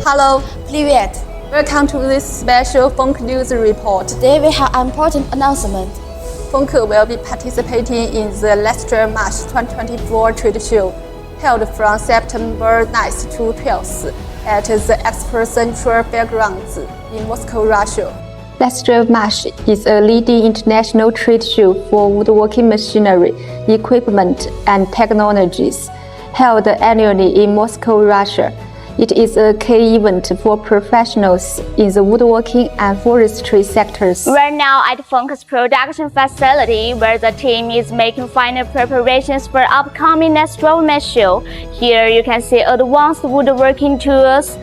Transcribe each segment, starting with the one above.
Hello, Привет! welcome to this special Funk News report. Today we have an important announcement. Funk will be participating in the LESDREVMASH 2024 trade show, held from September 9th to 12th at the Expo Central Fairgrounds in Moscow, Russia. LESDREVMASH is a leading international trade show for woodworking machinery, equipment, and technologies, held annually in Moscow, Russia. It is a key event for professionals in the woodworking and forestry sectors. We're now at Funk's production facility, where the team is making final preparations for upcoming LESDREVMASH show. Here you can see advanced woodworking tools,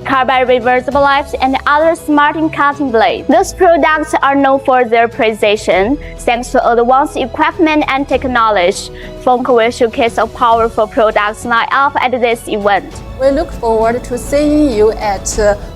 carbide reversible knives, and other smart cutting blades. Those products are known for their precision. Thanks to advanced equipment and technology, Funk will showcase a powerful products lineup at this event. We look forward to seeing you at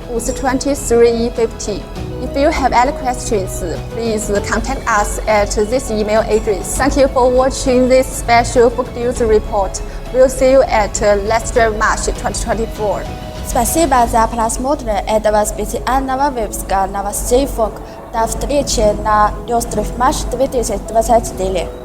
booth 23E50. If you have any questions, please contact us at this email address. Thank you for watching this special Funk News report. We'll see you at LESDREVMASH 2024. Спасибо за просмотр этого специального выпуска новостей Фонк. До встречи на LESDREVMASH 2024.